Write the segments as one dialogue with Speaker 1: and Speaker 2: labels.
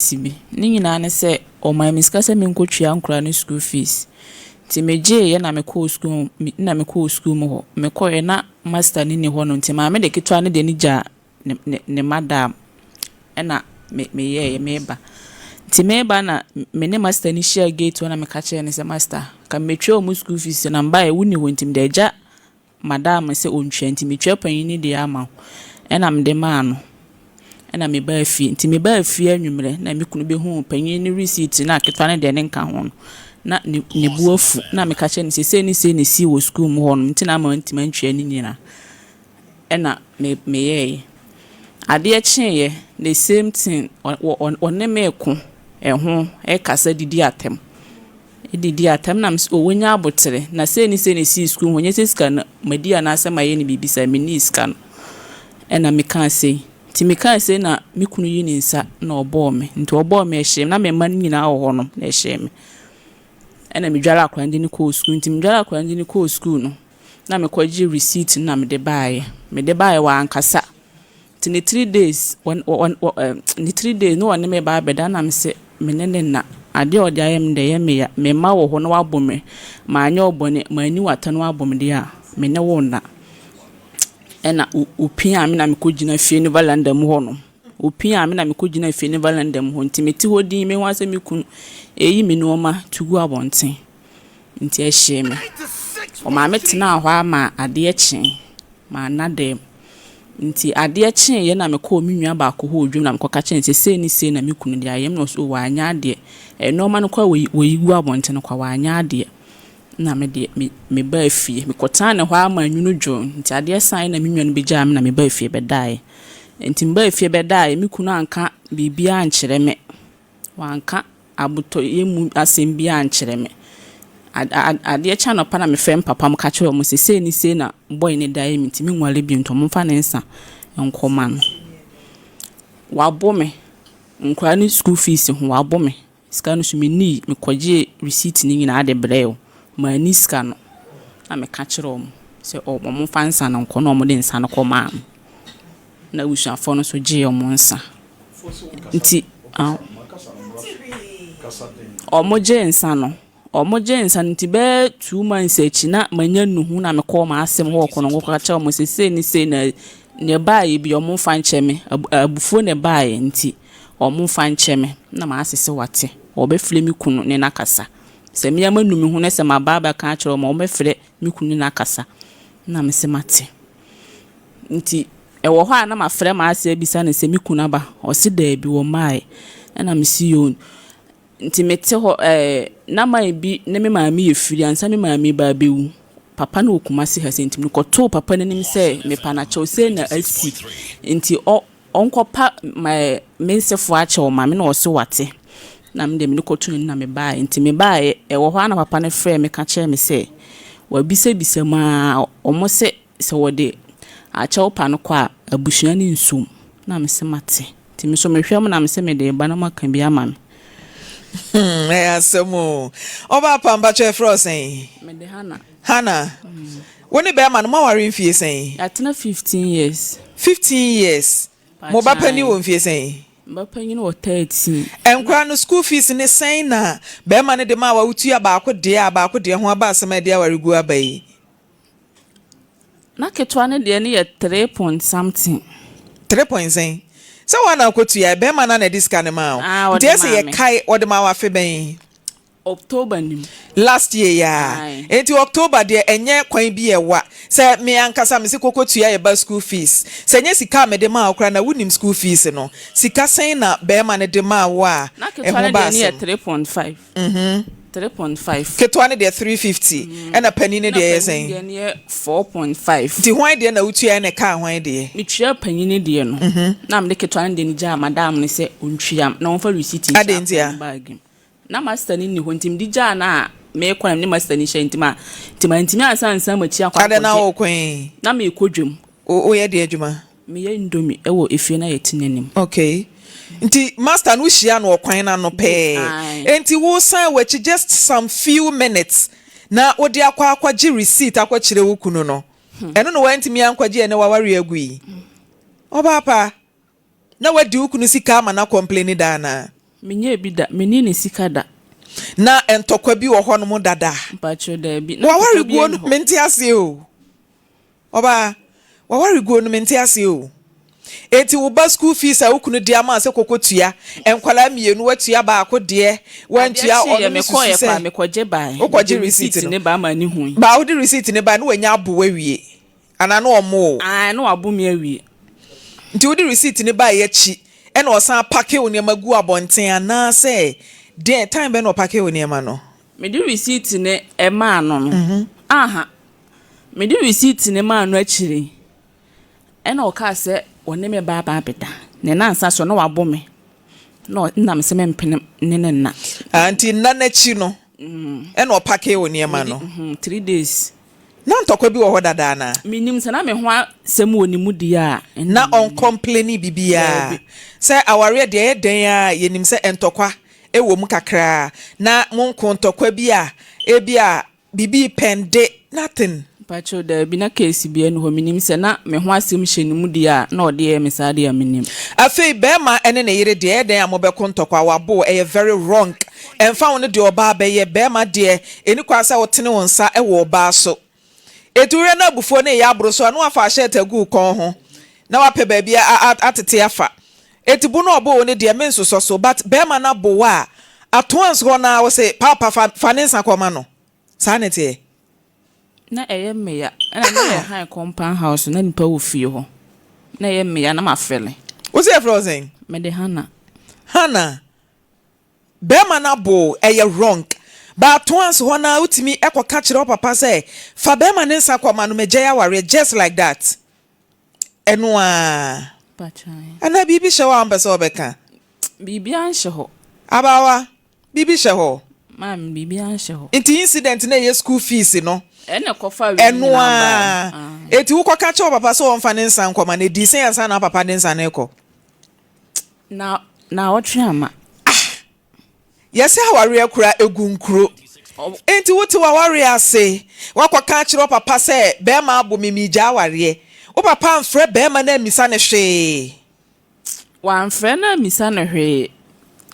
Speaker 1: sibi ni nyina ne se o my miska se me nkotwia nkura ne school fees ti meje ye na me call school mo ho me koye na master ni ho no nti ma me de ketwa ne de ni ja ne madam na me ye meba ti meba na me ne master ni share gate na me ka che ne se master ka me twa o school fees na mba e wuni ho ntim de ja madam se ontwa nti me twa panyin ni de ama na me de ma no na me ba afie nti me ba afie anwumre na me kunu be hu panyin ni receipt na ketwa ne de ne nka ho na ne buafu na me ka che ne se ni si wo school mo ho no nti na ma ntima ntwa ni nyina na me ye ade a chenye the same thing on me ko ho e kasa didi atem na wonya abotere na se ni si school ho nyese ska na madi ana asema ye ni bibisa me ni ska no na me kan sei ti me kan sei na me kunu yi ni nsa na obo me nti obo me ehyem na me man nyina ho no na ehyem na me dwara akwande ni ko school nti me dwara akwande ni ko school no na me kwaji receipt na me de bae wa ankasa ti ni 3 days ni 3 days no one me ba beda na me se me nene na ade odi ayem de ye me ma wo ho no wabome ma anya obone ma ani wata no wabome de a me ne wo na na upia me na me kogina fie ni valanda mu ho no upia me na me kogina fie ni valanda mu ho nti me ti hodi me ho ase me kun eyi me no ma tugu abonten nti ehye me o ma me tena ho ama ade echen ma na de nti ade echen ye na me ko mi nwa ba ko ho odwum na me ko ka chen se ni na me kunu de ayem no so wa anya ade no ma no kwa we yigu abonten kwa wa anya ade na me de me ba afie me kotan ne ho ama nwunu dwo nti ade san na me nwa no be jam na me ba afie be dai nti me ba afie be dai me kunu anka bibia ankyere me wanka abuto yemu asembia ankyere me ade echa no pa na me frem papa m ka kire mo se ni na boy ne dai mi nti me nwale bi nto mo fa ne nsa nkoma no wabo me nkwa ni school fees ho wabo me ska no so me ni me kwaje receipt ni nyina ade breo ma ni ska no na me ka kire mo se o mo fa nsa no nko no mo de nsa no koma na usuafo no so je o mo nsa nti o mo je nsa no omoje nti be 2 months echi na manya nuhu na me call ma asem ho kono ngo ka cha mo se ni na ne bae bi omo fa ncheme abufuo ne bae nti omo fa ncheme na ma asese wate obefle mi kunu ne nakasa se me ama numi hu ne se ma baba ka cha mo obefle mi kunu nakasa na me se mate nti wo ho na ma frɛ ma ase bisa ne se mi kunu aba o se da bi wo mai na me si yo nti mete ho na mai bi ne me maami efiri ansa me maami ba bewu papa na kumasi ha senti me koto papa ne nim se me pa na chew se na asi nti onkopa my mensefo a chew ma me na oso wate na me de me koto na me ba nti me ba wo ho na papa ne frɛ me ka che me se wa bisa ma omo se wode a chew pa no kwa abusua ni nsum na me se mate nti me so me hwam na me se me de ba na maka bi ama me
Speaker 2: asemo oba pamba che frozen
Speaker 1: me de
Speaker 2: Hana woni be ma no mawari mfie sen
Speaker 1: atena 15 years
Speaker 2: mo ba pani wo mfie sen
Speaker 1: ba pani no 13
Speaker 2: enkwa no school fees ne sen na be ma ne de ma wa utu ya ba ko de ho aba asema de awari gu abai
Speaker 1: na ketwa ne de ne ye 3 point something
Speaker 2: 3 point sen so wana kotu ya be ma na diska ne ma o de se ye kai o de ma wa fe ben
Speaker 1: October nim
Speaker 2: last year ya enti October de enye kwan bi ewa se me ankasa me se kokotu ya ba school fees se nye sika me de ma okra na wunim school fees no sika sen na be ma ne de ma wa
Speaker 1: e ho ba se 3.5 3.5
Speaker 2: ketwa ne de 350 ena pani ne de yesen
Speaker 1: de ne 4.5
Speaker 2: ti hwan de na utu ya ne ka hwan de
Speaker 1: mitwa pani ne de no na me de ketwa ne de ni ja madam ne se ontwia na won fa receipt
Speaker 2: bag
Speaker 1: na master ni ho ntim dija na me kwa ni master ni hye ntima ntimi ansa machi akwa
Speaker 2: ade na wo kwen
Speaker 1: na me kodwem
Speaker 2: o ye de adwuma
Speaker 1: me ye ndomi ewo efie na ye tinanim
Speaker 2: okay nti master no hia no kwan na no pe enti wo san wachi just some few minutes na odi akwa gi receipt akwa kire wo kunu no eno no wantimi ankwaji ene wawari agui oba pa na wadi wo kunu sika ma na complain da na
Speaker 1: Menye bi da, meni ne sika da.
Speaker 2: Na entokwa bi wo ho no mo dada.
Speaker 1: Mpacho da bi.
Speaker 2: Wa wari guo no menti ase o. Oba, wa wari guo no menti ase o. Eti wo ba school fees a wokunu dia ma se kokotua enkwala mienu watua ba akode wantua ono me koye pa
Speaker 1: me koje ba
Speaker 2: okoje receipt
Speaker 1: ne ba ma ni hu
Speaker 2: ba wo di receipt ne ba no wanya abo wawie ana no omo
Speaker 1: no abo me awie
Speaker 2: nti wo di receipt ne ba ye chi e na osan pake wo ne magu abonten ana se de time be no pake wo ne ma no
Speaker 1: me di receipt ne e ma no no aha me di receipt ne ma no akiri e na o ka se one me ba beta ne nansa so no wabo me no nnam se me mpene ne na
Speaker 2: anti na na chi no e na opake wo ne ma no
Speaker 1: 3 days
Speaker 2: na ntokwa bi wo ho dada na
Speaker 1: minim se na me ho asem woni mu dia
Speaker 2: na on complain bibia se aware de e den a yenim se entokwa e wo mu kakra na mon kontokwa bi a e bia bibi pende nothing.
Speaker 1: Pacho da bi na case bi enu ho minim se na me ho asem hyenimu dia na ode e mesade ya minim.
Speaker 2: Afei be ma ene ne yire de den amobeko ntokwa wabo e very wrong. Emfa won de oba be ye be ma de eni kwa sa wotene wonsa e wo oba so. Etuwe na bufo ne ya abro so anu afa ahye tagu kon ho. Na wape ba bia atete afa. Etibu no obo ne de menso so but be ma na bo wa atons ho na wo se papa fanensa kwama no. Sanete
Speaker 1: na meya na na high compound house na nipa wo fie ho na meya na mafele
Speaker 2: wo se frozen
Speaker 1: me de
Speaker 2: hana be ma na bo wrong but once ho na utimi ekoka kire papa say fa be ma nensa kwama no meje ya ware just like that eno a
Speaker 1: pachai
Speaker 2: ana bibi hye wa ambese obeka
Speaker 1: bibi an hye ho
Speaker 2: abawa bibi hye ho
Speaker 1: mam bibi an hye ho
Speaker 2: inti incident na ye school fees no
Speaker 1: ene kofa wi
Speaker 2: eno a eti wo koka kire papa so won fa nensa kwama na di sen ansa na papa nensa na eko
Speaker 1: na otwe ama
Speaker 2: yesi aware akura egunkuro enti wuti waware ase wakwaka kire papa se be ma abo mimija aware o papa mfre be ma na misa ne hwe
Speaker 1: wa mfre na misa ne hwe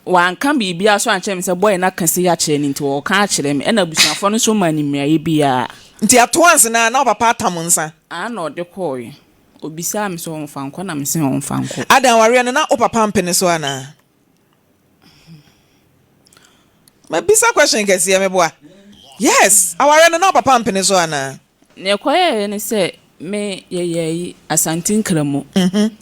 Speaker 1: wa nka bibia so anche me se boy na kase ya kire ni nti wo ka kire me na busuafo no so mani mmeaye bia nti
Speaker 2: atoanse na papa atam nsa
Speaker 1: na ode koy obisa me so wonfa nko na me se wonfa nko
Speaker 2: adan ware na o papa mpene so ana ma bisa question kesi ya meboa yes aware na o papa mpene so ana
Speaker 1: ne koye ne se me ye asantin kramo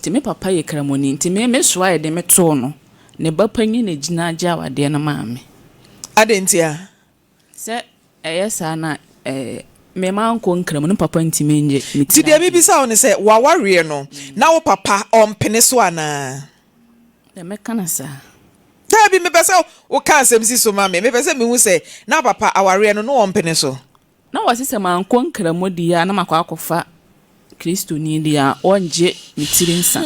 Speaker 1: ti me papa ye kramo ni ti me so aye de me to no ne bapanyi na gina agya wade na maame
Speaker 2: adentia
Speaker 1: se eyesa na me ma nko nkramo ne papa ntime nje
Speaker 2: ti de bibisa o ne se waware no na wo papa o mpene so ana
Speaker 1: de me kana sa
Speaker 2: tabi me pese o kan semsi so ma me pese me hu se na papa aware no no mpene so
Speaker 1: na wasise ma nko nkramo di ya na makwa akofa Kristo ni dia onje mitirinsa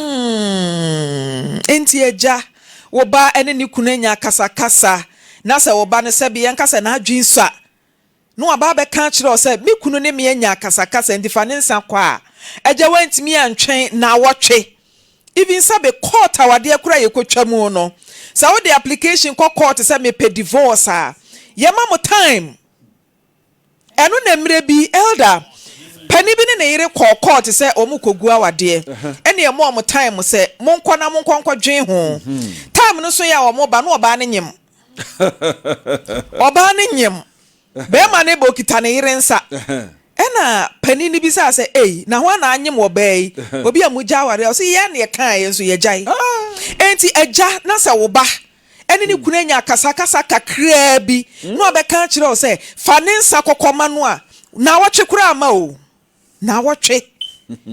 Speaker 2: enti eja wo ba ene ni kunanya kasa na se wo ba ne se bi yankasa na adwinsa no aba be kan kire o se mi kunu ne me nya kasa ndi fa ne nsa kwa eja wantimi antwen na wotwe even sabe court awade akura yekotwa mu no sa wo the application court se me pe divorce a ye ma mo time eno na mre bi elder pani bi ne yire court se omukogu awade ene ye mo time se monkɔ na monkɔ dwen ho time no so ya wo ba no oba ne nyem oba ne nyem be ma ne bo kita ne yire nsa ena pani ni bi sa se na ho na anyem wo bai obi amuja aware o se ye na ye kan ye so ye jai enti eja na se wo ba ene ni kunanya kasa kakra bi no obeka kire o se fa ne nsa kokoma no a na wotwe kura ama o na wotwe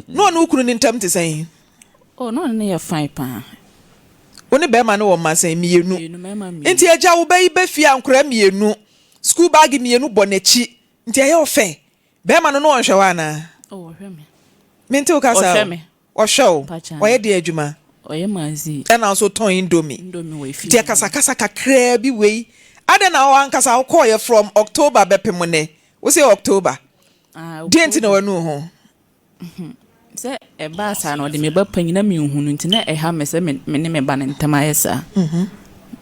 Speaker 2: no no kunu ni ntam te sen
Speaker 1: no ne ye fine pa
Speaker 2: woni be ma ne wo ma sen mienu enti eja wo bai be fia nkura mienu school bag mienu bonachi enti aye ofe be ma no no onhwe wa na
Speaker 1: ohwe me
Speaker 2: menti o kasa o show o ye de adwuma
Speaker 1: oye mazi
Speaker 2: na so ton indomie
Speaker 1: we fi
Speaker 2: ti kasa kakra bi wei ade na wa nkasa wo call ye from October bepemune wo say October dent na wanu ho
Speaker 1: se e ba sa no de me ba panyina me hunu nti na e ha me se me ne me ba ne ntama yesa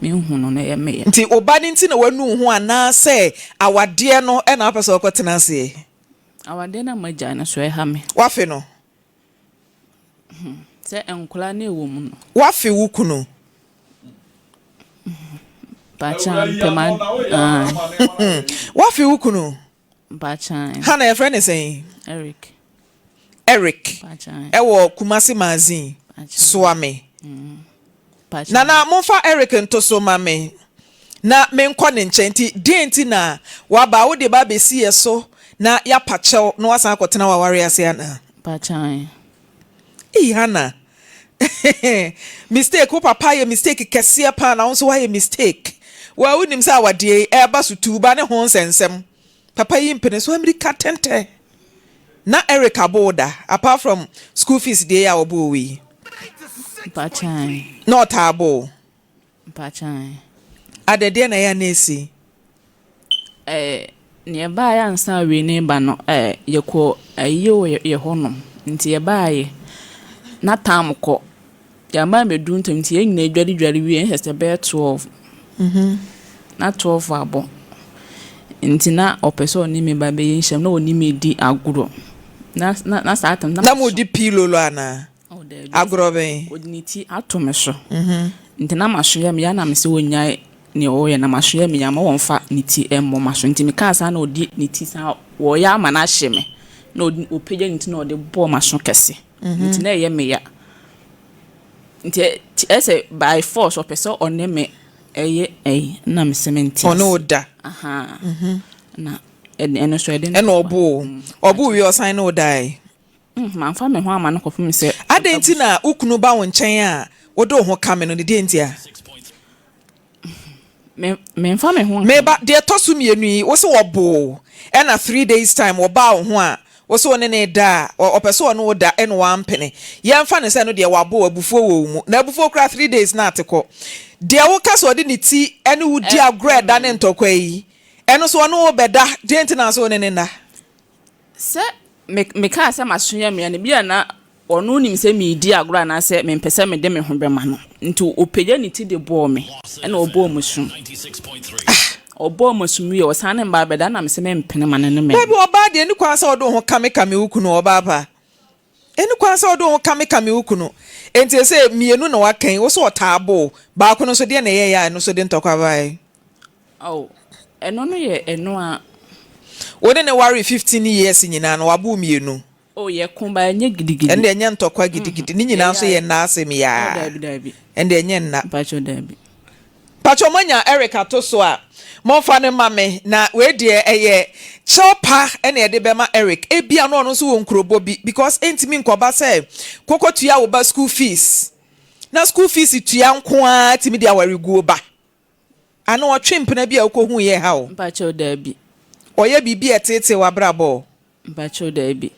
Speaker 1: me hu no na ye me
Speaker 2: nti oba ni nti na wanu hu ana se awade no e na apese okotena se
Speaker 1: awade na magya na so e ha me
Speaker 2: wafe no
Speaker 1: se enkula na ewo mu no
Speaker 2: wafe wukunu
Speaker 1: bachan peman
Speaker 2: wafe wukunu
Speaker 1: bachan
Speaker 2: ha na your friend is saying Eric
Speaker 1: bachan
Speaker 2: ewo kumasi mazin swame na monfa Eric ntoso mame na menkɔ ne nkyɛnti denti na waba wo de ba besi eso na ya pachew no wasan akɔtena waware ase ana
Speaker 1: bachan
Speaker 2: hana mistake wo papa ye mistake kɛseɛ pa na wo so wayɛ mistake wa wonim sɛ awade ɛba so tuba ne ho nsɛnsɛm papa yi mpene so America tente na Eric aboda apart from school fees dey ya obo wi
Speaker 1: bachan
Speaker 2: not abo
Speaker 1: bachan
Speaker 2: adede na ya nesi
Speaker 1: ne ba ya nsa we ne ba no yekɔ ayo ye honom nti ye ba ye na tam kɔ ya ma medu ntamti ye nyina dwari wi hese be 12 na 12 abo nti na opeso ni me ba be yinhyam na oni me di aguro na sa atam
Speaker 2: na mo di pilolo ana aguro be
Speaker 1: odiniti atome so nti na mahwe me ya na me se wonya ne o ye na mahwe me ya ma wonfa niti emmo mahwe nti me ka sa na odi niti sa wo ya ma na hye me na opegya nti na odi bo mahwe kese nti na ye me ya nti ese by force opeso one me na me cement
Speaker 2: ono oda
Speaker 1: aha na eno so eden
Speaker 2: eno obu wi osan na odai
Speaker 1: man fa me ho ama no kofum se
Speaker 2: adenti na ukunu ba wo nkyɛn a wodo ho kame no de denti a
Speaker 1: me fa me ho
Speaker 2: me ba de tosu mienu yi wo se wobo na 3 days time wo ba wo ho a wo se one ne da opeso ono oda eno wa mpene ye mfa ne se no de wabo abufuo wo mu na abufuo kra 3 days na atekɔ de wo kaso de ne ti ene wo di agro da ne ntokwa yi eno so ono obeda denti na so one ne na
Speaker 1: se me ka se masoya me ne bia na ono nim se me di agro na se me mpese me de me ho bema no nti opegya ne ti de bo me ena obo musum obo musum ye osane mba beda na me se me mpene ma ne me
Speaker 2: baby oba de ni kwan se odo ho kame ukunu oba pa eni kwan se odo ho kame ukunu enti se mienu na wakan wo so otaabo ba ko no so de na ye ya no so de ntokwa bai
Speaker 1: eno no ye eno a
Speaker 2: wode ne worry 15 years nyina no wabu mienu
Speaker 1: ye kumba nye gidigidi
Speaker 2: ende enye ntokwa gidigidi ni nyina so ye na asem ya
Speaker 1: dabi
Speaker 2: ende enye na
Speaker 1: pacho
Speaker 2: manya Eric atoso a monfa ne mame na we de chopa ene ye de bema Eric ebia no no so wo nkrobo bi because entimi nkoba say kokotua wo ba school fees na school fees tua nko a timi de awari guo ba ana o twempena bi a ukohu ye ha o
Speaker 1: pacho dabi
Speaker 2: oye bibi etete wa brabo
Speaker 1: pacho dabi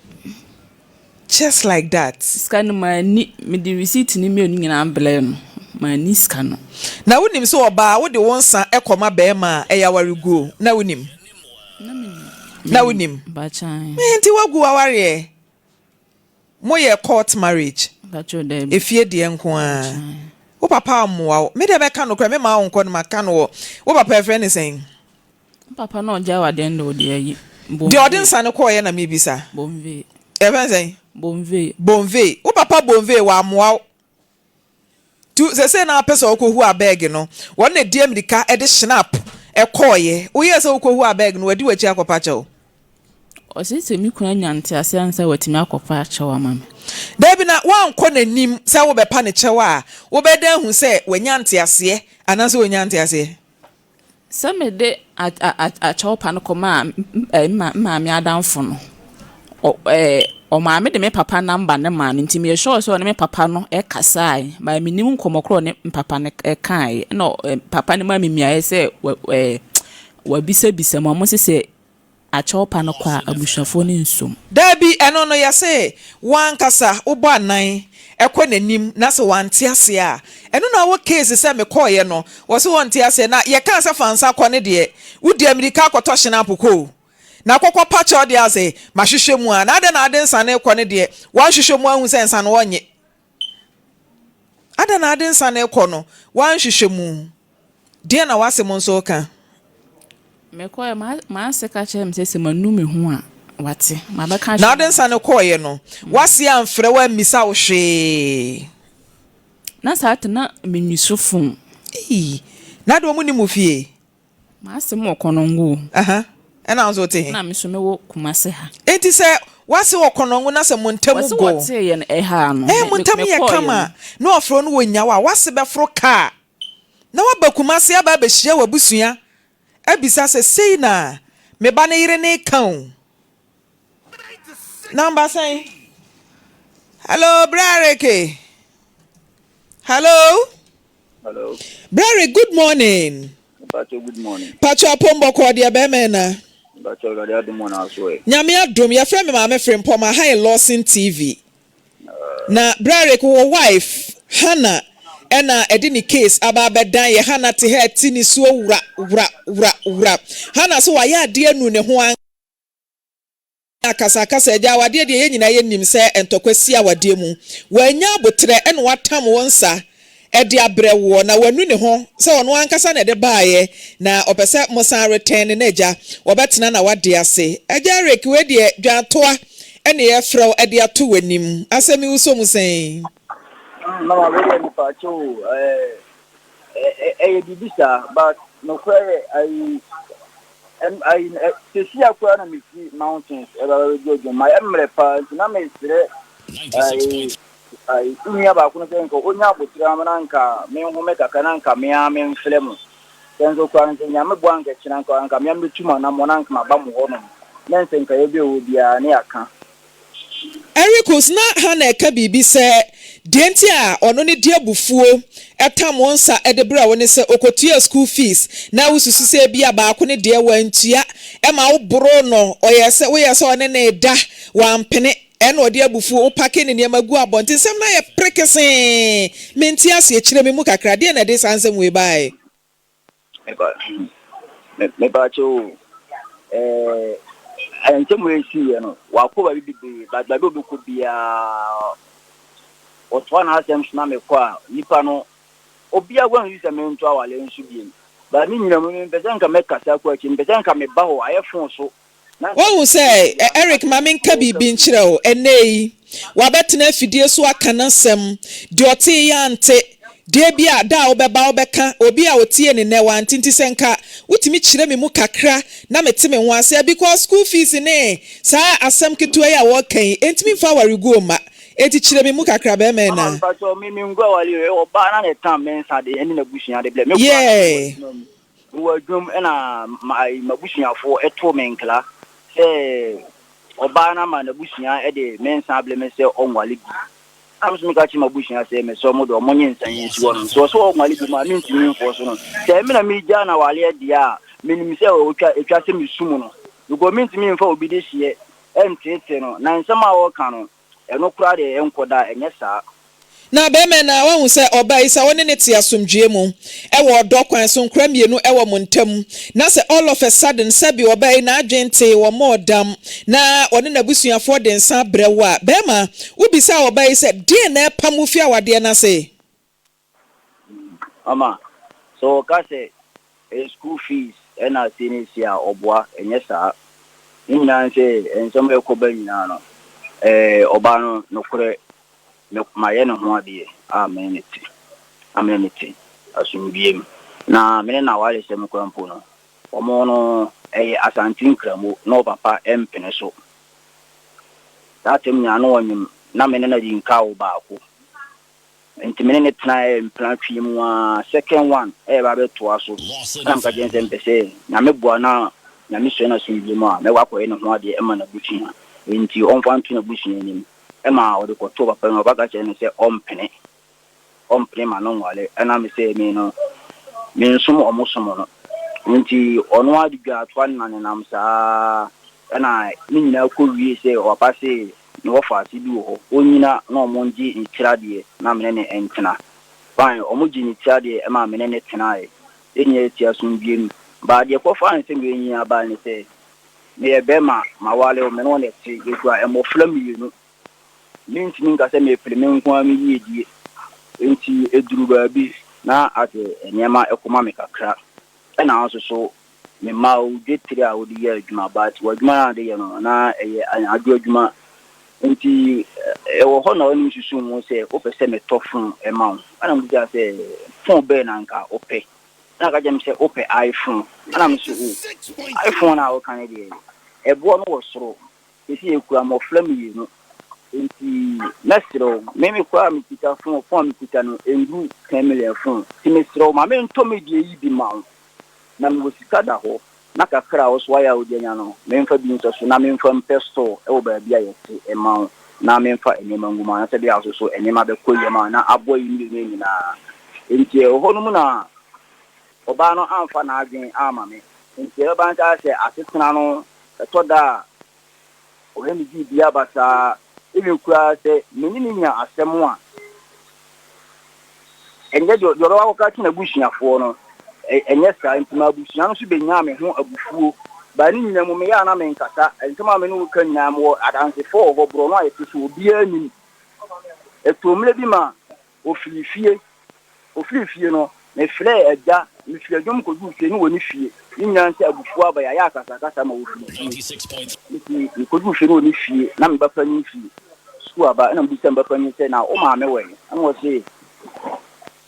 Speaker 2: just like that
Speaker 1: scan mani me the receipt ni me nyina amble no mani scan
Speaker 2: na wonim so oba wo de wonsa ekoma be ma eyawari guo na wonim
Speaker 1: bachan
Speaker 2: enti wagu aware moye court marriage
Speaker 1: pacho dabi
Speaker 2: efie de nko a wo papa amoa me de be ka no kra me ma wonko no maka no wo papa friend saying
Speaker 1: papa no ja wa de ndo de yi
Speaker 2: de odinsa ne ko ye na me bisa
Speaker 1: bomve
Speaker 2: even saying
Speaker 1: bonve
Speaker 2: wo papa bonve wa amoa tu se na pesa okohu abeg no won na die mdika e de snap e koye wo ye se okohu abeg no wadi wachi akopa chew
Speaker 1: o se mi kuna nyante ase ansa watimi akopa chew amame
Speaker 2: Dabi na wanko nanim se wo be pa ne chew a wo be dan hu se wanyante ase anase wanyante ase
Speaker 1: se me de a chew pa no koma ma mi adanfo no o maame de me papa number ne ma nti me sure so ne me papa no e kasai ba me nim nkomokro ne papa ne e kai no papa ne ma me mia se wa bisa mo se a chopa no kwa abushafo ne nsum
Speaker 2: dabi eno no yase wan kasa ubo anan ekọ nanim na se wante ase a eno na wo case se me koye no wo se wante ase na ye kan se fansa kọ ne de wudi amerika akọtọ hye na apoko na kokọ pacho de ase mahwehwe mu a na ade nsane kọ ne de wan hwehwe mu ahu se nsane wonye ade na ade nsane kọ no wan hwehwe mu Dear na wase monso ka.
Speaker 1: Me koye ma se ka chem se manu me ho a wate. Ma be ka.
Speaker 2: Na den sa ne koye no. Wase amfre wa misa wo hwe.
Speaker 1: Na sa na menyusufun.
Speaker 2: Na do mu ni mu fie.
Speaker 1: Ma se mo konongo.
Speaker 2: Aha. Ena nzo te.
Speaker 1: Na me so me wo kumase ha.
Speaker 2: Enti se wase wo konongo na se montamu go.
Speaker 1: Wase wote ye na ha no.
Speaker 2: Montamu ye kama. No ofro no wonya wa wase be fro ka. Na waba kumase aba be hia wabusua. Abisa se sei na me ba ne yire ne kan. Number say. Hello Brareke. Hello.
Speaker 3: Hello.
Speaker 2: Brary, good morning.
Speaker 3: Pacho, good morning.
Speaker 2: Pacho Apombo Kwadia Bemena.
Speaker 3: Pacho, good morning as well.
Speaker 2: Nyame adom, your friend Maame Frimpomaa Korankye Lawson TV. Na Brary, who wife Hannah, ena edini case aba bedan ye Hannah te he tini so wura. Hannah so wa ya de anu ne ho akasa eja wade de ye nyina ye nim se entokwasi awade mu. Wanya abotre ena watam wonsa. Edi abrewo na wanu ne ho se ono ankasa na de baaye na opese mosan return na eja obetena na wade ase eja rek we de dwantoa ene ye frew edi ato wanim asemi uso mu sen
Speaker 3: na ma we ni pacho bibisa but no kwere I see akwa na mi mountains eba jojo my emrepa na me sire unya ba kuno senko onya botira mananka me home kakananka me ame mflemu senzo kwa nya me bwange chinanka anka me mbetuma na monanka mabamu hono nensenka yebe obia ne aka
Speaker 2: Ericus na Hannah eka bibi se denti a ono ne dia bufuo etam wonsa edebra woni se okotua school fees na wususu se bia ba ko ne dia wantua e ma wo bro no oyese wo yese one ne da wampene eno odi abufu o pake ne niam agu abonte sem na ye prekese menti ase kire me mu kakra de na de sansem we bai
Speaker 3: me ba cho ante mo esi no wa ko ba bibi ba do ko bia o to na asem na me kwa nipa no obia gwan use me nto awale nsu biem ba ni nyina mo me pese nka me kasa kwa chi me pese nka me ba ho ayefon so.
Speaker 2: What will say, Eric Mamin Kabi Binchro, and nay, Wabetina Fidie so a canasem, Dotti Auntie, Debia, Dao Bebeka, Obia, Otien in Newa, and Tintisenka, with me Chiremi Mukakra, Nametime once, because school fees in a, Sa Asam Kituaya walking, ain't me for Rigoma, Eti Chiremi Mukakra Bemena.
Speaker 3: But me go or banana time, men had the end in the bush and the blame.
Speaker 2: Yea,
Speaker 3: we were drum and my bushing for a tormentor. Obana man bushia ede mensa bleme se onwale bi am so meka chi mabushia se me so modo monye nsan si won so onwale bi ma minti min fo so no se me na mi ja na wale dia minim se otwa se mi sumu no go minti min fa obi de hie entete no na nsama wo ka no eno kura de enkoda enye saa
Speaker 2: na beme na won se oba isa woni ne ti asomdwe mu e wo dokwan so nkra mienu e wo montam na se all of a sudden sabi oba na adwente wo modam na woni na busuafo de nsa brewa bema ubisa oba isa de na pamufi awade na se
Speaker 3: ama so ka se school fees ena tinisia obwa enye saa nyina nse ensem ekoba nyina no oba no nokure my no ho ade amenity asumdiem na me na wale sem kwampo no omo no asantin kramo no papa empene so datem nya no wonyim na me na di nka wo baako enti me ne tena plan twim wa second one ba beto aso na mka jense mpese na me bua na me so na asumdiem a me wakɔ no ho ade ema na buchi ha enti onfa ntu na buchi nim ema o de ko to papa no baka che ne se ompene ma no wale ana me se me no me nsumo omusumo no nti ono adugwa atwa na ne nam saa ana ni nyina ko wie se o papa se no wo fa si bi wo onyina na omonji ntirade na me ne entena fine omoji ntirade ema me ne tena enye ti asumdiem ba de ko fa nse me nyina ba ne se me be ma wale o me no ne ti gwa emofla mienu minti ninka se me plemen kwa mi yedie enti eduru ba bi na ate enema ekoma me kakra na also so me ma o dwetiri a wo di adwuma but wadwuma na de ye no na adwuma nti wo ho na oni susu mu se o pese me tofun e ma wo ana mu ja se phone be na nka o pe na ka jem se o pe iPhone ana mu so iPhone na o kan de e bo no wo soro esi ekura mo flam yi no nti nasiro meme kwa mi kita phone mi kita no endu 10 million phone ti me siro ma me nto me die yi bi ma wo na me wosika da ho na kakra wo so ya wo nya no me mfa bi nso so na me mfa mpesto e wo ba bia yesi e ma wo na me mfa enema nguma na se bia so enema be koye ma na abo yi ni na nti e ho no mu na oba no amfa na adwen ama me nti e ba nta se asetena no to da o he mi bia basa even kura se menini nya asem a enye do wa ka tina busuafo no enye sa ntima busua no so benya me ho abufuo ba ni nyina mu me ya na me nkata ntima me no ka nyina mo adanse fo go bro no ayeto so obi ani etomle bi ma ofirifie no me fle eja me fle dwom ko du fie ni woni fie ni nyina nse abufuo aba ya akasa ma ofirifie ni ko du fie ni woni fie na me ba fa ni fie aba na mbisa mbapa ni se na o maame we na wo se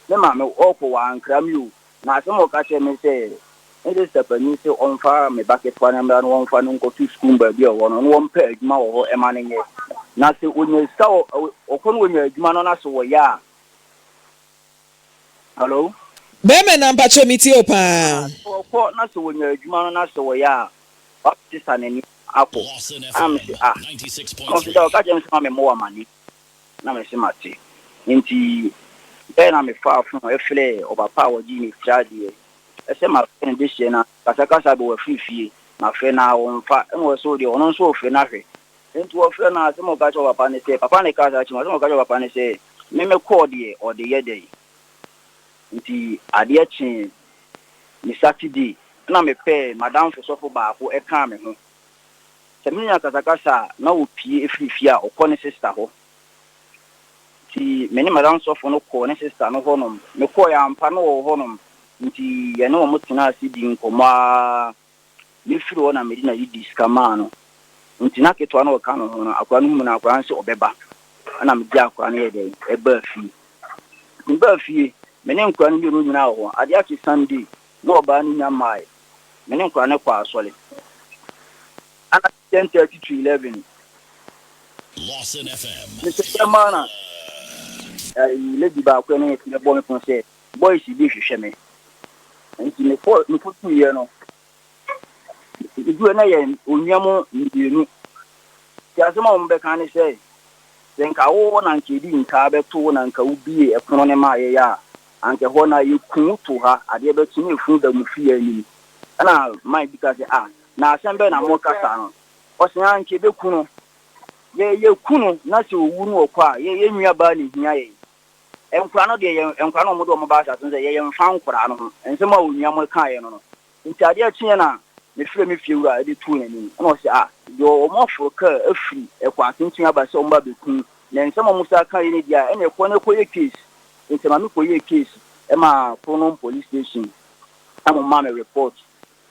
Speaker 3: le maame o ko wa ankra mi o na se mo ka che me se e de sepa ni se on fa me bucket kwa na mra no on fa no ko tu school ba bi o wono no on pa adwuma wo ho e ma ne nye na se onye sta o ko no onye adwuma no na se wo ya hello
Speaker 2: be me na mpacho miti o pa
Speaker 3: o ko na se onye adwuma no na se wo ya o ti sanani ako am se consider ka jem sama me mo amani na me se mate nti be na me fa fun e fle obapa wo ji ni tradi e se ma fen de she na kasa be wo fifie na fe na wo mfa enwo so de ono so fe na hwe nti wo fe na se mo ka cho papa ne se papa ne ka sa chi mo se mo ka cho papa ne se me call de o de ye de nti ade a chi ni Saturday na me pe madam fosofo ba ko e kan me ho Seminya kasa na opie efrifia okone sister ho ti meni madam sofo no ko ne sister no honom me ko ya ampa no honom nti ye no mo tena asidi nkoma me firi wona medina yidi skama no nti na ketwa no ka no hono akwa no mu na akwa nse obeba ana me dia akwa no ye de e ba fi meni nkwa no bi no nyina ho ade aki Sunday no oba ni nyamai meni nkwa ne kwa asole 10:30 to 11.
Speaker 4: Lawson FM.
Speaker 3: Mr. Mana, lady back when I the boy say, boys, you be shame. And in the 2 years, no. If you and I unyamo, you know, some can say, then Kawan and Kidin Kabe 2 and Kaubi, a chronema, ya, and the one you cool to her, I did not see food that you fear me. And I might because now some ben and more cast. Osan nke be kunu ye kunu na se owu nu okwa ye nwia ba ni hia ye enkwa no de ye enkwa no mo do mo ba sa so ye mfa nkora no ensem a onwia mo kan ye no nti ade a kye na me fire me fiewura de tu na ni no se yo mo fo ka afri ekwa tintin aba se o mba be kun na ensem mo sa kan ye ni dia ene ko na ko ye case nti ma me ko ye case e ma Pronom police station am ma me report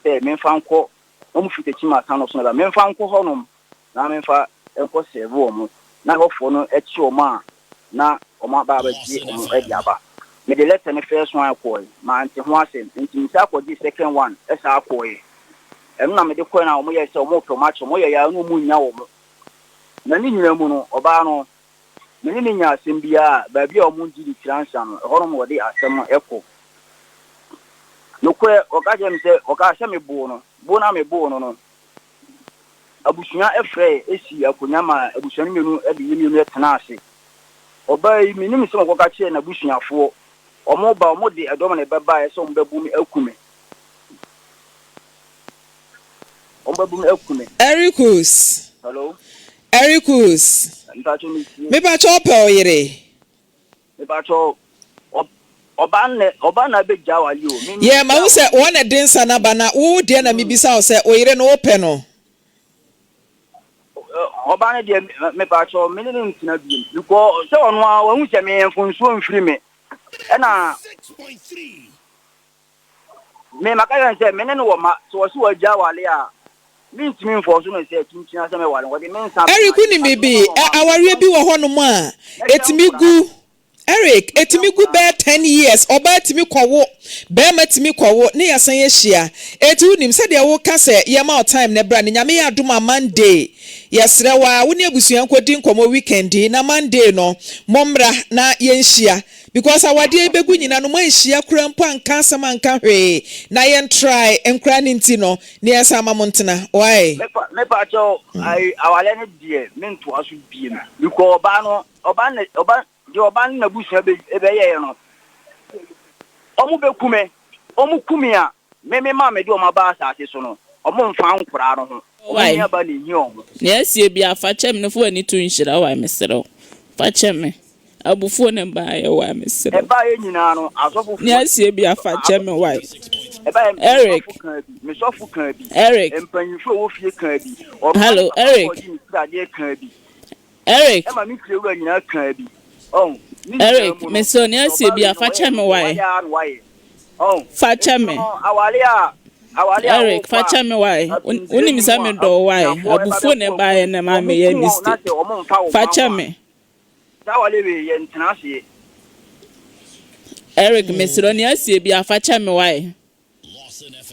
Speaker 3: me mfa nko omu fite chima kan so na me mfa nko honom na me mfa enko save omu na hofo no echi omu na omu ba ba ji omu ediaba me de letter ne first one call ma anti ho asem nti mi sa akodi second one esa akoye em na me de ko na omu ye se omu tomato omu ye ya no mu nya omu na ni nyina mu no oba no me ni nya asem bia ba bia omu ji di transa no honom wo de asem eko no ko oka jem se oka se me bu no bona me bo no abusua efre esi akonya ma abusua menu e de yemi etena ase oba yi minim se mo ka che na busuafo omo ba omo de edom na beba e so mo bebu mi akume
Speaker 2: Ericus
Speaker 3: hello
Speaker 2: Ericus me ba cho pe oyere
Speaker 3: me ba cho oba na be jawali o
Speaker 2: ye ma wo se wona densa na ba na wo de na mebisa wo se oyere no ope no
Speaker 3: oba na de me ba cho me ne ntina bi because se onu a wo hu se me enfonso mfiri me Ena me makaya say me ne wo ma so so agya wale a means me for so no say kinchina say me wale what means
Speaker 2: Eric ni bibi aware bi wo hono mu a etimi gu Eric etimi gu be 10 years oba etimi kwawo be ma etimi kwawo ne yasan ye hia eti unim se de wo ka se ye ma time ne bra ne nyame ya adoma Monday yesre wa wo ne abusuan kodi nkomo weekend na Monday no momra na ye nhia because awade begu nyina no man hia kura mpo anka asama anka hwe na ye try enkra ne nti no ne yasa mamontena why
Speaker 3: me pa cho I awale ne die me nto aso bie me because oba the oban na busu ebe ye no omu bekume omu kumia me ma me di o ma ba asase so no omu mfa nkura no ho omu ya ba ne hi omu
Speaker 1: yes ye bia fa chem no fo ani tu nhira wa mesero fa chem abufo ne ba ye wa mesero
Speaker 3: e ba ye nyina no asofo
Speaker 1: yes ye bia fa chem wa
Speaker 3: Eric me so fu kan bi
Speaker 1: Eric
Speaker 3: empanyifo wo fie kan bi
Speaker 1: hello Eric Eric
Speaker 3: e ma mi kire wo nyina kan bi oh
Speaker 1: Eric me so ne asie bia fa chem why
Speaker 3: oh
Speaker 1: fa chem Eric fa chem why unim sa me do why abufo ne ba ye na ma me ye mistake fa chem
Speaker 3: Wale we ye ntena se
Speaker 1: Eric me so ne asie bia fa chem why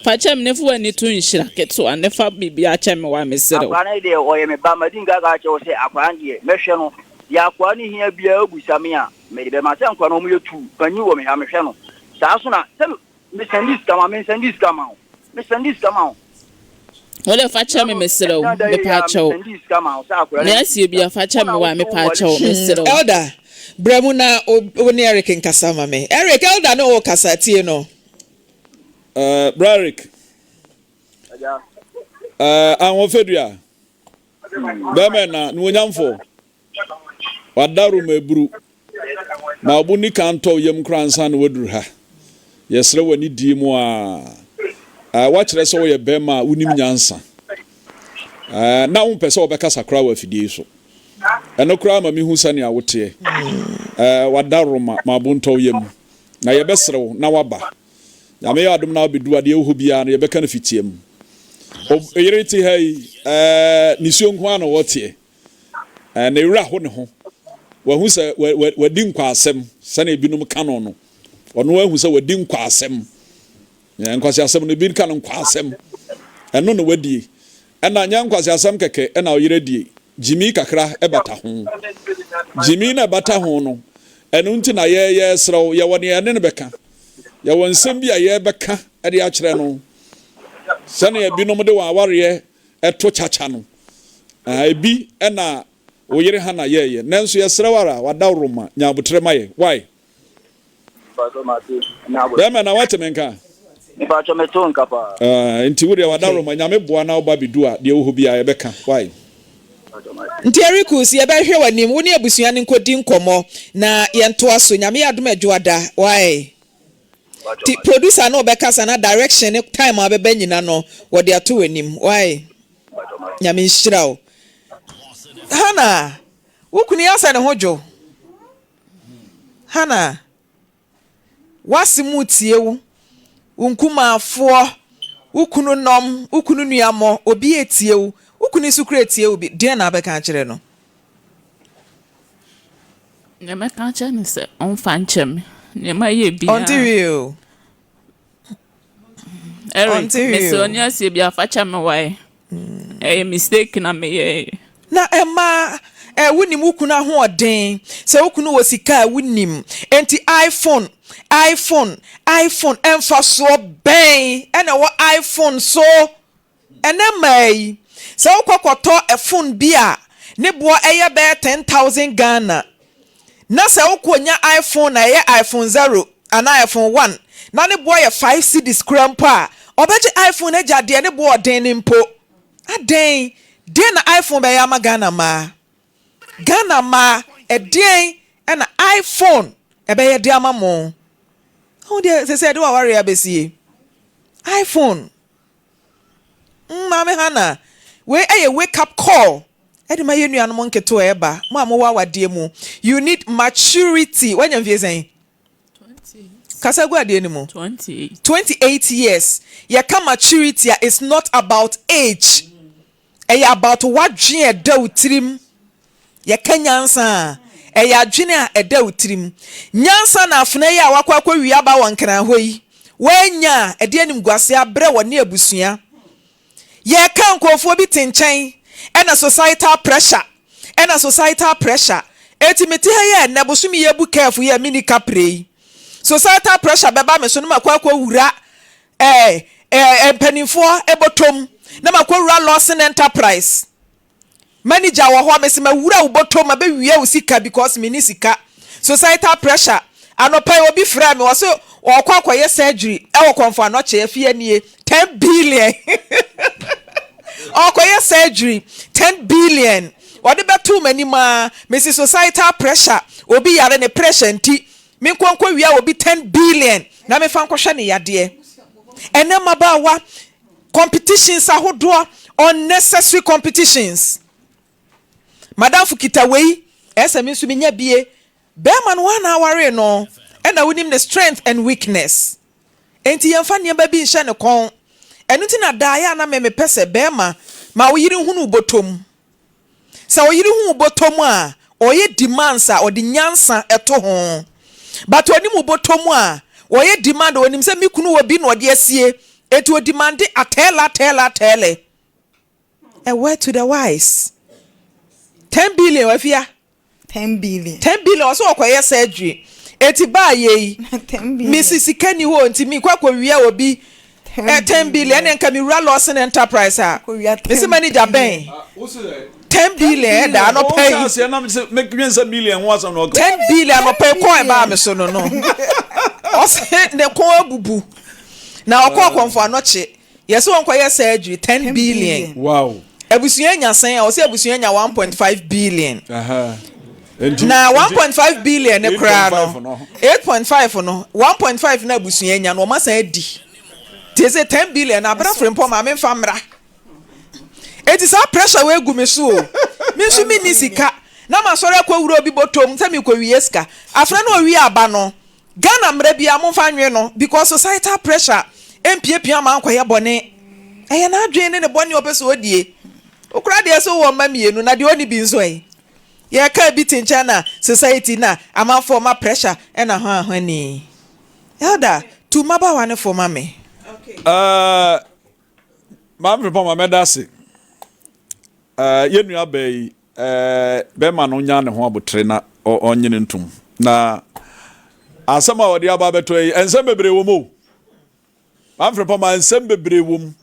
Speaker 1: fa chem ne fu ani tu nhira keto ane fa bibia chem why me sere
Speaker 3: akwana de oye me ba madinga ga che o se akwana de mehwe no ya kwa ni hia bia abusame a me de ma se nkwa no mu yetu panyi wo me ha mehwe no saa so na se me sendis kama
Speaker 1: wole fa cha me mesero me pa chawo me asie bia fa cha me wa me pa chawo mesero
Speaker 2: elder bremu na oni Eric nkasa ma me Eric elder no kasa tie no
Speaker 5: Brick anwo fedua be me na no nyamfo wadaru mebru na obuni kanto yem kransa na waduru ha yesre wani die mu a wachire so ye bema unim nyansa na wo pese obekasa kra wa fidie so eno kra ma mi hu sane awote wadaru ma bunto yem na ye besrew na waba ya me adum na obedu ade ehu bia na ye beka na fitiem oyereti hai nisio nko ana wote na ewura ho ne ho wahu se wadi nkwa asem sane binum kano no ono wahu se wadi nkwa asem nkwasi asem no bin kano nkwa asem eno no wadi ena nya nkwasi asem keke ena oyeredi jimi kakra ebata ho jimi na bata ho no eno nti na ye srew ye woni ene ne beka ye wonsem bia ye beka ede a kire no sane binum de wa aware eto chacha no ebi ena oyere hana yeye nanso yesrewara wadawroma nyabutre maye why bema na wate menka
Speaker 3: ba cho meton kapa
Speaker 2: nti wure wadawroma nyame boa na oba bidua de wo bia ye beka why nti Erikus ye behwe wanim wo ne abusua ne nkodi nkomo na ye nto aso nyame adom adwoada why ti producer no beka sana direction time abeba nyina no wo de ato wanim why nyame nhyirawo Hana, wukuni asa ne hojo. Hana, wasi mutie wu. Unkuma afo, ukunu nom, ukunu nuyamo, obi etie wu. Ukuni sukre etie wu bi. Dia na abeka achire no.
Speaker 1: Nyame ka achire ni se onfa nchem. Nyama ye bia.
Speaker 2: Auntie
Speaker 1: Eric, meso nya se bia fa chame why. Mistake na me ye.
Speaker 2: Na ema wunim ukuna ho oden se ukunu wosika wunim enti iPhone emfa so ben ena wo iPhone so ena mai se ukokoto a phone bia ne bo eye be 10,000 Ghana na se ukonya iPhone na ye iPhone 0 ana iPhone 1 na ne bo ye 5 cedis krampa obeje iPhone eja de ne bo oden ne mpo aden den na iPhone be ya ma Ghana ma den na iPhone e be ye de ama mo how dey say do worry abesi iPhone Maame Hana we wake up call e de ma ye nuan mo nketo e ba mo amowa wade mu you need maturity when you say Kasagu ade ni mo
Speaker 1: 28
Speaker 2: years. Ye ka maturity is not about age. About what dream da utrim. Ye ka nyansa. Adwene a da utrim. Nyansa na afuna ye awakwa wi aba wankran hoyi. Wanya ade anim guase abre woni abusua. Ye ka nkofo bi tenchen. And societal pressure. Etimeti ha ye na bosumi ye bu careful ye mini capre. Societal pressure beba me so no makwa wura empanimfo ebotom na makwa wura Lawson enterprise manager wo ho amesi ma wura ubotom abe wiye usika because me ni sika. Societal pressure anopai obi fra me wo so okwa surgery e wo konfo anoche afie nie 10 billion okwa surgery 10 billion wode betu mani ma mesi societal pressure obi yare ne pressure nti me kwankwa wia obi 10 billion na me fa nkwohwe ne yade ene mabawa competitions ahodo unnecessary competitions madam fukita wei esa me nso me nya bie be man one hour no ena wonim the strength and weakness enti yemfa ne ba bi nhye ne kon enu ti na da ya na me pese be ma wo yiri hunu botom sa wo yiri hunu botom a oye demands a odi nyansa eto ho but oni mu botomu a oye demand onim se mikunu obi no de asie etu demand atela a word to the wise 10 billion afia
Speaker 6: 10 billion
Speaker 2: also okoye surgery eti ba ye
Speaker 6: 10 billion
Speaker 2: Mrs. Kenny ho nti mi kwakwa wia obi 10 billion en ka mi wura Lawson enterprise a Mrs. manager ben 10 billion da no pay.
Speaker 5: 10 million was on
Speaker 2: 10 billion no pay ko e ba me so no. O se ne ko abubu. Na okọ konfo anoche. Yes won ko yes surgery 10 billion.
Speaker 5: Wow.
Speaker 2: Abusuan nya san o se abusuan nya 1.5 billion. Na 1.5 billion ne kra no. 8.5 no. 1.5 na abusuan nya no ma san adi. Tese 10 billion na Maame Frimpomaa me famra. It is our pressure we gu me so. Me so me ni sika. Na ma sore kwa wuro bi botom se me kwa wieska. Afra na owi aba no. Ghana mra bia mo fa nwe no because societal pressure empiepia ma nkwa ye bone. Eye na adwen ne bone opeso odie. Okura de so wo ma mienu na de oni bi nso e. Ye ka bi tincha na society na ama former pressure e na ho ni. Elder tu maba wane for mame.
Speaker 5: Okay. Maame Frimpomaa medase. Yenu abai be ma no nya ne ho abotre na onyene ntum na asama wodi aba beto yi ensem bebre wo mo Maame Frimpomaa ensem bebre wo m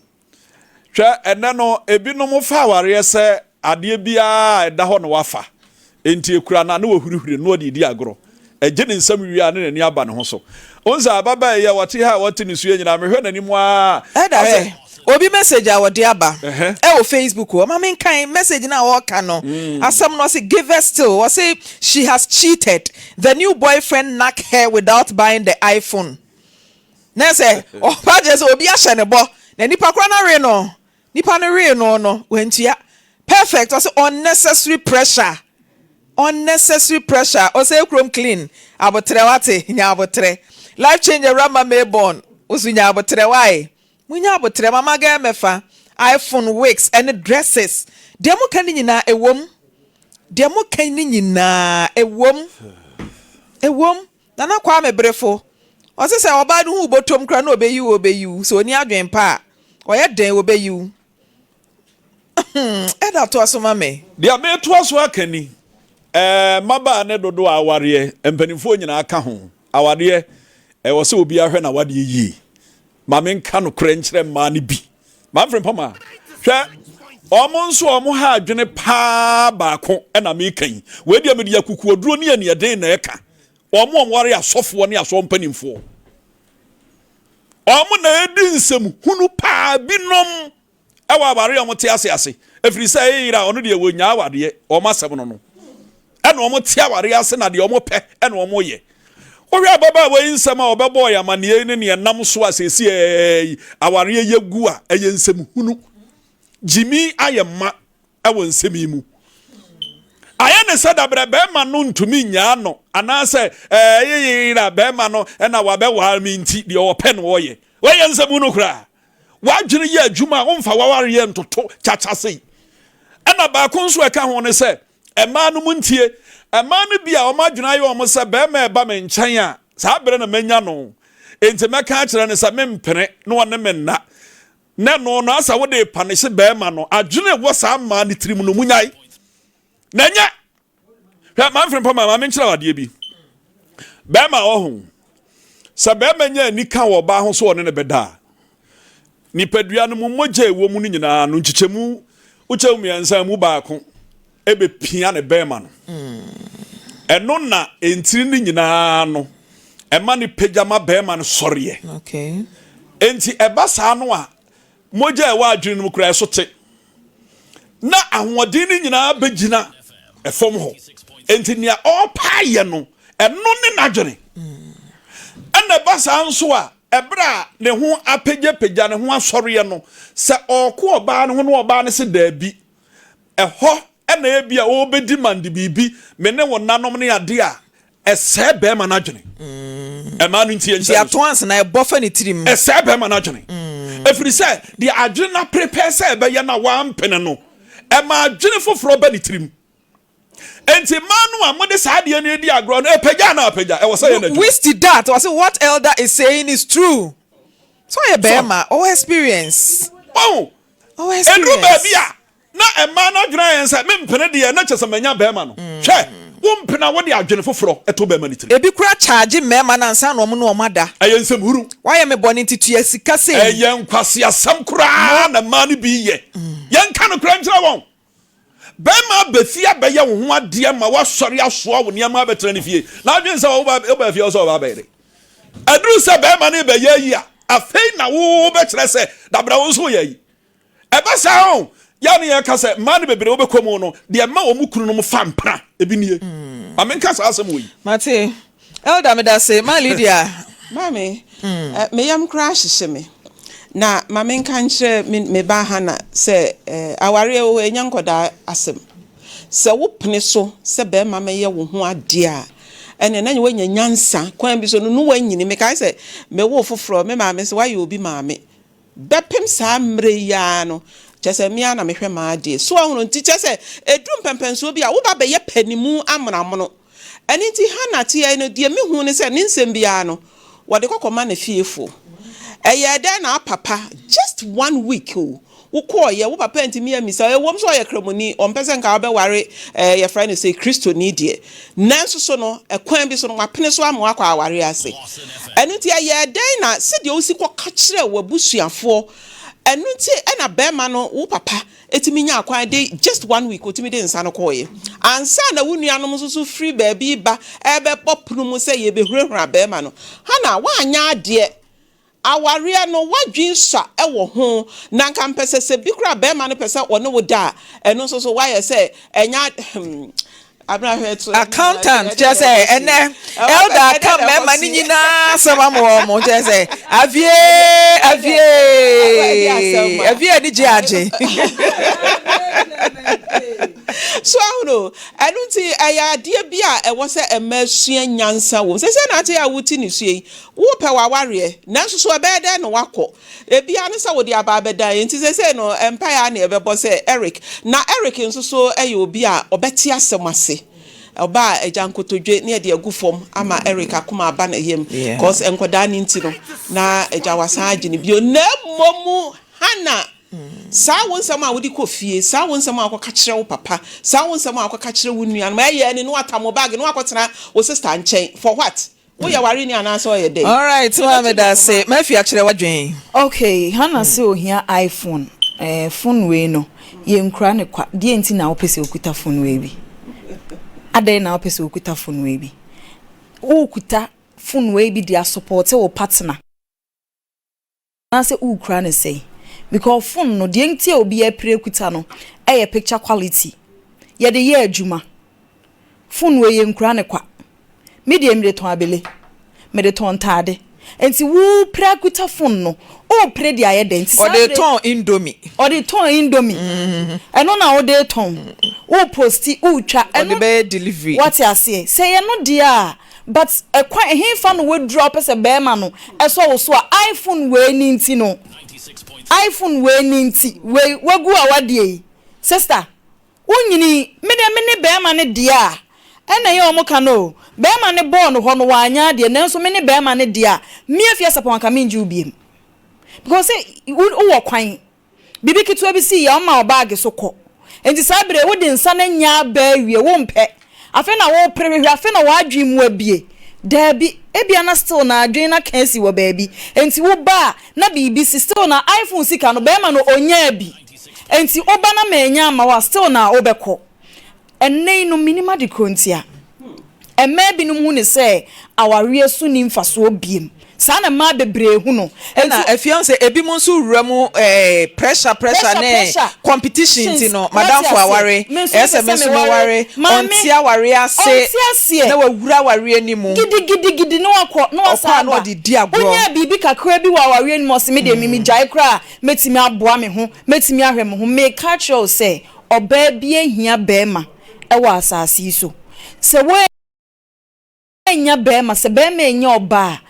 Speaker 5: hwa ene no ebinom fa aware se ade bia eda ho no wafa enti ekura na wo hurihuri no di agro eje ne nsem wi a ne ni aba ne ho so onza ababa ye wote ha wote ne suye nyina mehwe nanim a
Speaker 2: obi message awodi aba o Facebook o ma men kan message na wo ka no asem no say give her still or say she has cheated the new boyfriend knock her without buying the iPhone na say o pa je say obi a hye ne bo na nipa kra na re no nipa na re no wentua perfect o say unnecessary pressure o say chrome clean abotre wate nya abotre life changer rama me born o sunya abotre why munya abotre mama ga mefa iPhone wigs and dresses demo kan nyina ewom na na kwa mebrefo o se se oba du hu botom kra na obeyi so oni adwen pa oye den obeyi eda to asoma me
Speaker 5: dia me to aso akani maba ne dodo aware empanimfo nyina aka ho aware wo se obi ahwe na wade yi Maame nka no krenkyere ma ne bi Maame Frimpomaa hwe omonso omo ha adwene pa baako na me kan we dia me dia kuku oduro ne ani eden na eka omo omware asofo ne aso mpanimfo omo na edi nsem hunu pa binom ewa bare omo te ase efiri sai yira ono de wonya awade omo asem no ena omo te aware ase na de omo pe ena omo ye Owi ababa we nsema obebo ya mane ne nam so asesi aware yegu a eye nsem hunu Jimmy ayema ewo nsem mu aye ne said that bema no ntumi nya no anase na bema no na wa be wa mi nti de o pen wo ye nsemu no kra wadwene ye adwuma omfa waware ye ntoto chacha sei na ba ko nso eka ho ne se ema no muntie ema no bia o madwena ye o mo se bema e ba me nkyɛn a saa bere na manya no enti meka kire ne se mempene no wone menna na no no asa wo de panise bema no adwene wo saa ma ne tirim no munyai na nya Maame Frimpomaa maame nkyira wade bi bema ohun sa bema nya nika wo ba ho so wone ne beda ni padua no mu mogya ewo mu no nyina no nchichemu uche umiansa mu baako ebe pia ne bema no eno na entiri ni nyina no ema ni pejama bema no soriye
Speaker 2: okay
Speaker 5: enti eba saa no a mogya ewa adwene no kura so te na ahodi ni nyina begina efom ho enti nia opaye no eno ne nadwene ena ba saa nso a ebra ne ho apegya ne ho asoriye no se oko oba ne ho no oba ne se daabi eho ena ebia obedi mande bibi me ne wonanom ne ade a ese be ma nadwene ema no ntie ntia
Speaker 2: to ans na ebofa ne tirim
Speaker 5: ese be ma nadwene efiri se de adwene na prepare se be ye na wampene no ema adwene foforo ba ne tirim enti manu amode saade ne di agro no epegya na apegya e wo say na
Speaker 2: we still that was what elder is saying is true so ye bema or experience experience
Speaker 5: edu ba bia na ema na dwena yen say mempene de na kyesa manya bema no hwe wo mpena wo de adwene foforo eto bema ni tiri
Speaker 2: ebi kura charge mema na nsa no no omada
Speaker 5: ayensem huru
Speaker 2: why me boni titu ya sika sei
Speaker 5: ayen kwase asam kura na ma ni bi ye yen ka no kura nkyira won bema befia be ye wo ho ade ma wa sori asoa wo niam abetra ne fie na adwen se wo ba fie so ba be adru se bema ne be ye yi a afei na wo be kire se dabra wo so ye yi e ba sa ho ya ne ye ka se ma ne bebre wo be komu no de ma wo mukuru no fa mpra ebi nie amenka sa asem wo yi
Speaker 2: mate elder me da se ma Lydia
Speaker 7: mame me yam crash sheme na mame nka nkyere me ba hana se aware wo enya nkoda asem se wo pene so se be mama ye wo ho ade a ene na wo nya nyansa kwan bi so no wo nyini me kai se me wo foforo me mame se waye obi mame bepem sa mre ya no chese mia na me hwe ma ade so ahunu nti chese edum pempenso bi a wo ba be ye panimu amramono eni nti hana te ye no de me hu ne se ne nsem bia no wo de kokoma na fiefo eye na papa just 1 week wo call ye wo papa ntimi amisa wo mso ye kramoni on person ka be ware ye friend say Kristo ni de nanso so no ekwan bi so no apene so amwa kwa aware ase enu ti ye na se de osi kwa kire wo busuafo enu ti na be ma no wo papa etimi nya akwan de just 1 week otimi de nsa no call ye ansa na wo nuanom so free baby ba ebe popunu mu se ye be hurehura be ma no hana wa anya ade aware no wadwin sa ewo ho na nka mpese se bikura be ma no pese one wo da eno so why say enya
Speaker 2: accountant just say ene elder come me ma ni nyina sama mo just say avie di jiaje
Speaker 7: so no anunti aya de bia e wo se emasua nyansa wo se na ate ya wuti ni sue wo pe wa ware nanso so be de no wakọ ebia ne se wo de aba beda enti se no empire na ebebo se Eric na Eric nso so eye obi a obeti asemase oba ejankotodwe ne de agufom ama Eric akoma aba na yem cause enkoda ni nti no na ejawasa agine bio na momu hana sa wonsam a wodi kofie sa wonsam a akoka kire wo papa sa wonsam a akoka kire wo nua ma ye ni no atamo bag no akotena wo sister nchen for what wo ya ware ni ana so ye dey
Speaker 2: all right so me da say ma fi akire wadwen
Speaker 6: okay hana say ohia iPhone phone we no ye nkura ne kwa die nti na opese okuta phone we bi ade na opese okuta phone we bi okuta phone we bi dia support wo partner na say ukura ne say because phone no de ntia obi e prekuta no e picture quality ye de ye adwuma phone we ye nkura ne kwa me de ton abele me de ton tade enti wo prakuta phone no o pre dia ye den
Speaker 2: or the ton indomie
Speaker 6: eno na o de ton o posti o twa
Speaker 2: eno be delivery
Speaker 6: what you say ye no dia but he fa no we drop se be ma no eso wo so iPhone we ni nti no iPhone we ni nti we wagu awade sister wonyini me be ma ne dia ena ye omuka no be ma ne born ho no wanya de nanso me ne be ma ne dia me afia sapon ka me nji ubiem because say wo kwan bibi kitwa bi si ya o ma bag so ko enti sabre wo de nsa na nya ba wie wo mpe afi na wo prehwe afi na wo adwi mu abie dabi ebia na still na adwi na kansi wo baabi enti wo ba na bibi si still na iPhone sika no be ma no onya bi enti oba na menya ama wa still na obekọ enne no minima de kontia emme bi no hu ne se aware su ni mfaso obiem sa na ma bebre hu no
Speaker 2: na afiance ebi mo nso wuramu pressure ne competition ti no madam for aware SMS mo aware onti aware ase na wawura aware animu
Speaker 6: gidi no akọ no asa
Speaker 2: no di di agro
Speaker 6: onya bibi kakra bi wa aware animu se me de mimi jai kra metimi aboa me ho metimi ahwe me ho me catch you say oba bi ehia bema e wa asase so se we enya bema se bema enya oba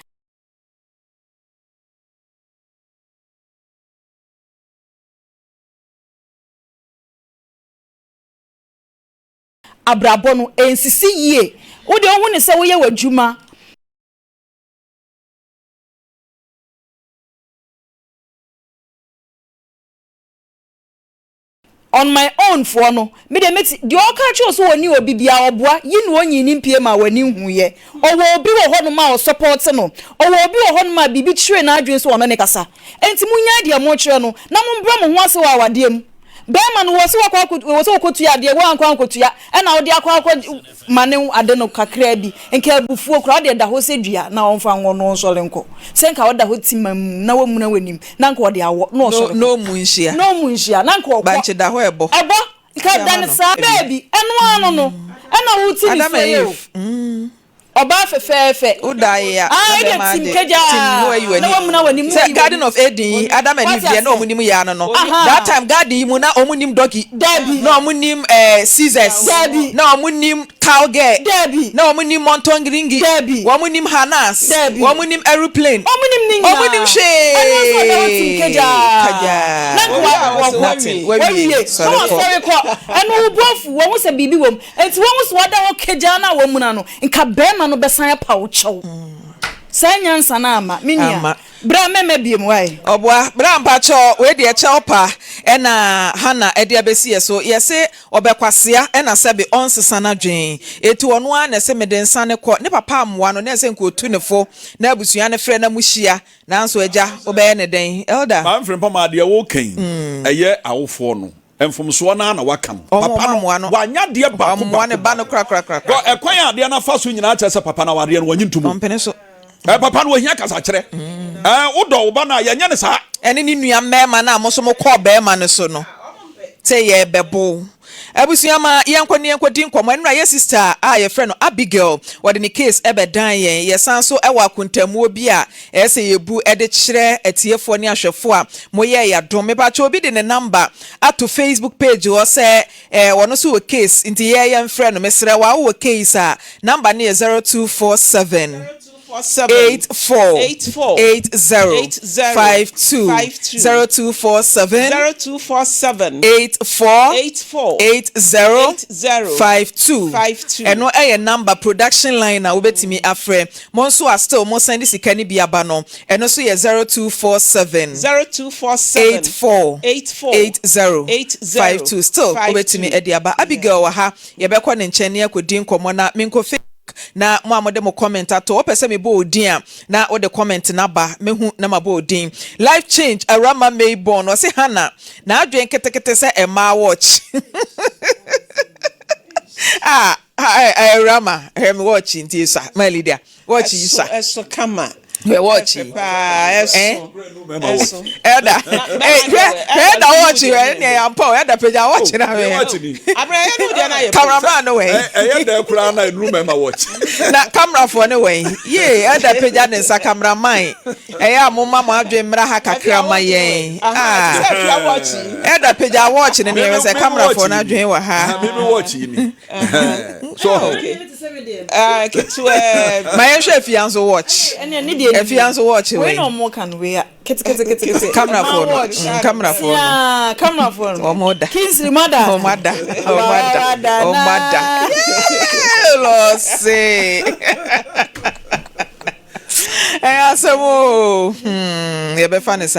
Speaker 6: abrabo no ensisi yie wo de ohun ne se wo ye wadwuma on my own for no me de meti de o ka chi so woni obi bia oboa yi no onyi ni mpie ma wani huye owo obi wo ho no ma o support no owo obi wo ho no ma bibi chire na adwen so ono ne kasa enti munya de mo chire no na mo mbra mo ho ase wa wadem bema no wo so kotua de wo ankwa kotua e na wo de akwa mane ade no kakra bi enka abufuo kra de da ho sedua na wonfa ngo no so lenko senka wo da ho timam na wo mu na wanim na nka wo de awo no so
Speaker 2: no munhia
Speaker 6: na nka wo
Speaker 2: banche da ho ebo
Speaker 6: ka dan sa baby eno ano no na wo ti ni so oba fefefe
Speaker 2: udai ya
Speaker 6: na wamuna wani
Speaker 2: say Garden of Eden Adam and Eve na omunim ya no that time garden mu na omunim donkey na omunim scissors na omunim cowgirl na omunim montongringi omunim harness omunim aeroplane omunim she kaja
Speaker 6: sorry ko enu ubofu wo se bibi wom enti wo so wada ho kaja na wo mu na no nka bema no besan pa wo chew sanya nsana ama minia bra meme biem wai
Speaker 2: oboa bra mpacho we de chew pa ena hana ede abesi so yese obekwasea ena sebe onsesa na dwen etu ono a na se mede nsane ko ne papa amwa no na se nko tunefo na abusua ne frɛ na muhia na nso agya obe ne den elder
Speaker 5: Maame Frimpomaa de wo kan eye awofo no enfomso na wakam
Speaker 2: papa no
Speaker 5: wanya de ba
Speaker 2: mo ne ba no kra
Speaker 5: ekwan ade na fa so nyina kyerɛ sɛ papa na wade no wanyi ntumu
Speaker 2: ompene so
Speaker 5: papa no hia kasa kyerɛ wodɔ wo ba na yɛnyɛ ne saa
Speaker 2: ene ni nua mema na mo so mo kɔ ba ma no so no te ye bebo abusuya ma yenkodi nkomo enra ye sister a ye friend no Abigail wode ni case ebedan ye sanso ewa akuntamu obi a ese yebu ede kyerɛ atiefo ne ahwɛfo a moye ya dom me ba che obi de ne number ato Facebook page o se wono so wo case nti ye friend no mesrɛ wa wo case a number ne 0247 848052 0247 848052 eno eye number production line na obetimi afre mo so still mo send sika ni bia ba no eno so ye 0247 848052 still obetimi ediaba Abigail wa ha ye bekọ ne nkyɛn ne akodi nkomo na menkofe na mo amode mo comment ato o pese me bo odin a na o de comment na ba mehu na ma bo odin life change arama may born o se hana na adwen ketekete se ema watch arama me watch nti sa my leader watch isa
Speaker 7: eso kama
Speaker 2: we watch
Speaker 7: Eso.
Speaker 2: Elder watch you and Paul elder page watch na we cameraman no way
Speaker 5: there kura na room member watch
Speaker 2: na camera for no way elder page and sa cameraman amoma mo adwe mra ha kakra ma yen elder page watch ne we say camera for na adwe wa ha
Speaker 5: me watch ni so
Speaker 2: my chef fianso watch fianso watch
Speaker 6: we no more can we
Speaker 2: camera phone oh mother
Speaker 6: Kingsley mother
Speaker 2: lo say asemo ye be fa